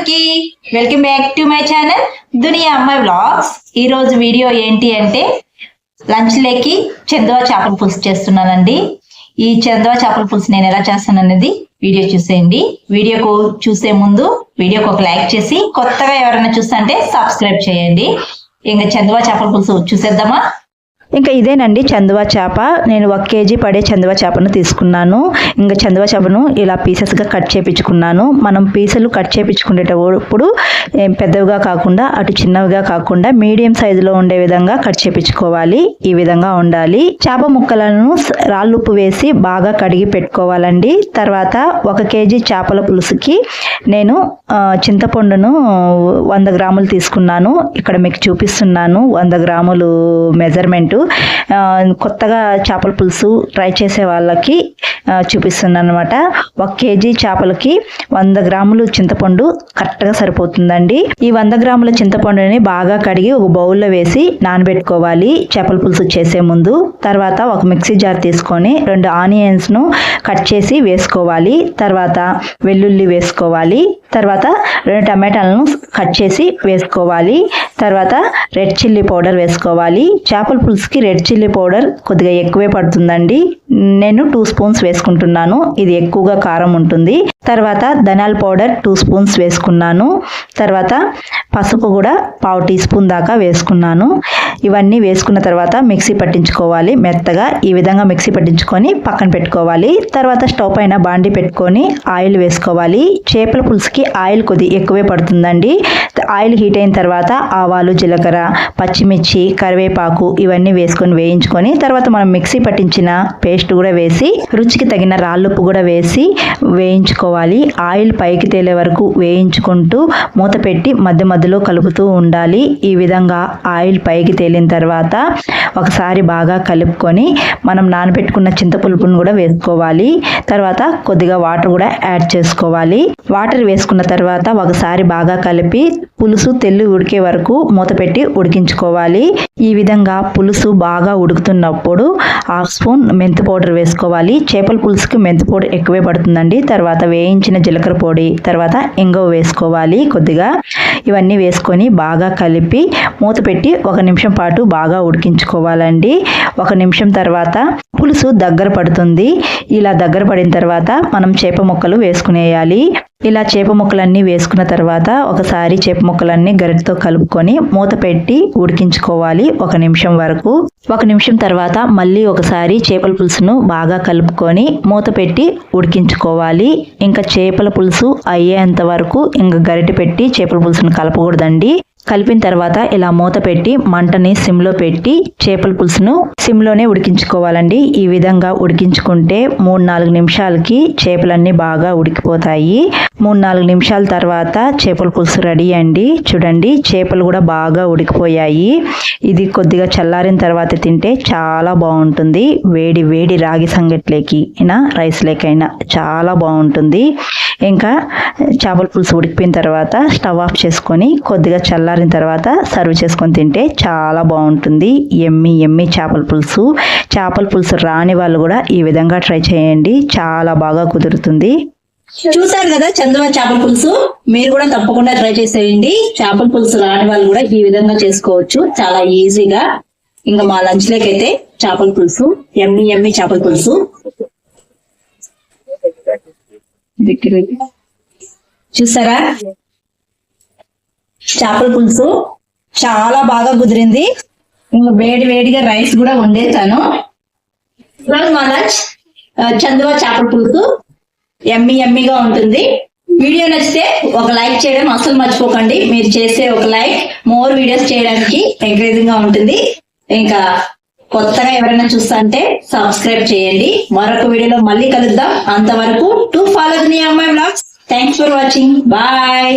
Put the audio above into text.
అందరికి welcome back to my channel Duniya Ammayi vlogs. ఈ రోజు వీడియో ఏంటి అంటే లంచ్ లేకి చందువా చేపల పులుసు చేస్తున్నానండి. ఈ చందువా చేపల పులుసు నేను ఎలా చేస్తాను అనేది వీడియో చూసేయండి. వీడియోకు చూసే ముందు వీడియోకి ఒక లైక్ చేసి కొత్తగా ఎవరైనా చూస్తుంటే సబ్స్క్రైబ్ చేయండి. ఇంకా చందువా చేపల పులుసు చూసేద్దామా? ఇంకా ఇదేనండి చందువా చేప. నేను 1 kg పడే చందువా చేపను తీసుకున్నాను. ఇంకా చందువా చేపను ఇలా పీసెస్గా కట్ చేపించుకున్నాను. మనం పీసులు కట్ చేపించుకునేటప్పుడు పెద్దవిగా కాకుండా అటు చిన్నవిగా కాకుండా మీడియం సైజులో ఉండే విధంగా కట్ చేపించుకోవాలి. ఈ విధంగా ఉండాలి. చేప ముక్కలను రాళ్ళుప్పు వేసి బాగా కడిగి పెట్టుకోవాలండి. తర్వాత 1 kg చేపల పులుసుకి నేను చింతపండును 100 గ్రాములు తీసుకున్నాను. ఇక్కడ మీకు చూపిస్తున్నాను 100 గ్రాములు మెజర్మెంట్. కొత్తగా చేపల పులుసు ట్రై చేసే వాళ్ళకి చూపిస్తున్నాను అనమాట. 1 kg చేపలకి 100 గ్రాములు చింతపండు కరెక్ట్గా సరిపోతుందండి. ఈ 100 గ్రాముల చింతపండుని బాగా కడిగి ఒక బౌల్లో వేసి నానబెట్టుకోవాలి చేపల పులుసు చేసే ముందు. తర్వాత ఒక మిక్సీ జార్ తీసుకొని 2 ఆనియన్స్ను కట్ చేసి వేసుకోవాలి. తర్వాత వెల్లుల్లి వేసుకోవాలి. తర్వాత 2 టమాటాలను కట్ చేసి వేసుకోవాలి. తర్వాత రెడ్ చిల్లీ పౌడర్ వేసుకోవాలి. చేపల పులుసుకి రెడ్ చిల్లీ పౌడర్ కొద్దిగా ఎక్కువే పడుతుందండి. నేను 2 స్పూన్స్ వేసుకుంటున్నాను. ఇది ఎక్కువగా కారం ఉంటుంది. తర్వాత ధనియాల పౌడర్ 2 స్పూన్స్ వేసుకున్నాను. తర్వాత పసుపు కూడా 1/2 టీ స్పూన్ దాకా వేసుకున్నాను. ఇవన్నీ వేసుకున్న తర్వాత మిక్సీ పట్టించుకోవాలి మెత్తగా. ఈ విధంగా మిక్సీ పట్టించుకొని పక్కన పెట్టుకోవాలి. తర్వాత స్టవ్ పైన బాండి పెట్టుకొని ఆయిల్ వేసుకోవాలి. చేపల పులుసుకి ఆయిల్ కొద్దిగా ఎక్కువే పడుతుందండి. ఆయిల్ హీట్ అయిన తర్వాత ఆవాలు, జీలకర్ర, పచ్చిమిర్చి, కరివేపాకు ఇవన్నీ వేసుకొని వేయించుకొని తర్వాత మనం మిక్సీ పట్టించిన పేస్ట్ కూడా వేసి రుచికి తగిన రాళ్ళుప్పు కూడా వేసి వేయించుకోవాలి. ఆయిల్ పైకి తేలే వరకు వేయించుకుంటూ మూత పెట్టి మధ్య మధ్యలో కలుపుతూ ఉండాలి. ఈ విధంగా ఆయిల్ పైకి తేలిన తర్వాత ఒకసారి బాగా కలుపుకొని మనం నానబెట్టుకున్న చింతపులుపును కూడా వేసుకోవాలి. తర్వాత కొద్దిగా వాటర్ కూడా యాడ్ చేసుకోవాలి. వాటర్ వేసుకున్న తర్వాత ఒకసారి బాగా కలిపి పులుసు తెల్లి ఉడికే వరకు మూత పెట్టి ఉడికించుకోవాలి. ఈ విధంగా పులుసు బాగా ఉడుకుతున్నప్పుడు 1/2 స్పూన్ మెంతి పౌడర్ వేసుకోవాలి. చేపల పులుసుకి మెంతి పౌడర్ ఎక్కువే పడుతుందండి. తర్వాత వేయించిన జీలకర్ర పొడి, తర్వాత ఇంగువ వేసుకోవాలి కొద్దిగా. ఇవన్నీ వేసుకొని బాగా కలిపి మూత పెట్టి 1 నిమిషం పాటు బాగా ఉడికించుకోవాలండి. 1 నిమిషం తర్వాత పులుసు దగ్గర పడుతుంది. ఇలా దగ్గర పడిన తర్వాత మనం చేప ముక్కలు వేసుకునేయాలి. ఇలా చేప ముక్కలన్నీ వేసుకున్న తర్వాత ఒకసారి చేప ముక్కలన్నీ గరిటెతో కలుపుకొని మూత పెట్టి ఉడికించుకోవాలి 1 నిమిషం వరకు. 1 నిమిషం తర్వాత మళ్ళీ ఒకసారి చేపల పులుసును బాగా కలుపుకొని మూత పెట్టి ఉడికించుకోవాలి. ఇంకా చేపల పులుసు అయ్యేంత వరకు ఇంకా గరిటె పెట్టి చేపల పులుసును కలపకూడదండి. కలిపిన తర్వాత ఇలా మూత పెట్టి మంటని సిమ్లో పెట్టి చేపల పులుసును సిమ్లోనే ఉడికించుకోవాలండి. ఈ విధంగా ఉడికించుకుంటే 3-4 నిమిషాలకి చేపలన్నీ బాగా ఉడికిపోతాయి. 3-4 నిమిషాల తర్వాత చేపల పులుసు రెడీ అండి. చూడండి చేపలు కూడా బాగా ఉడికిపోయాయి. ఇది కొద్దిగా చల్లారిన తర్వాత తింటే చాలా బాగుంటుంది. వేడి వేడి రాగి సంగట్లేకి అయినా రైస్ లేకైనా చాలా బాగుంటుంది. ఇంకా చేపల పులుసు ఉడికిపోయిన తర్వాత స్టవ్ ఆఫ్ చేసుకొని కొద్దిగా చల్లారిన తర్వాత సర్వ్ చేసుకొని తింటే చాలా బాగుంటుంది. ఎమ్మి ఎమ్మి చేపల పులుసు. చేపల పులుసు రాని వాళ్ళు కూడా ఈ విధంగా ట్రై చేయండి. చాలా బాగా కుదురుతుంది. చూసారు కదా చందువా చేపల పులుసు. మీరు కూడా తప్పకుండా ట్రై చేసేయండి. చేపల పులుసు రాని వాళ్ళు కూడా ఈ విధంగా చేసుకోవచ్చు చాలా ఈజీగా. ఇంకా మా లంచ్ లేకైతే చేపల పులుసు, ఎమ్మి ఎమ్మి చేపల పులుసు. చూసారా చేపల పులుసు చాలా బాగా కుదిరింది. ఇంకా వేడి వేడిగా రైస్ కూడా వండేస్తాను. ఈరోజు మా లంచ్ చందువా చేపల పులుసు ఎమ్మి ఎమ్మిగా ఉంటుంది. వీడియో నచ్చితే ఒక లైక్ చేయడం అసలు మర్చిపోకండి. మీరు చేసే ఒక లైక్ మోర్ వీడియోస్ చేయడానికి ఎంకరేజింగ్ గా ఉంటుంది. ఇంకా కొత్తగా ఎవరైనా చూస్తా అంటే సబ్స్క్రైబ్ చేయండి. మరొక వీడియోలో మళ్ళీ కలుద్దాం. అంతవరకు to follow Duniya Ammayi vlogs. Thanks for watching. Bye.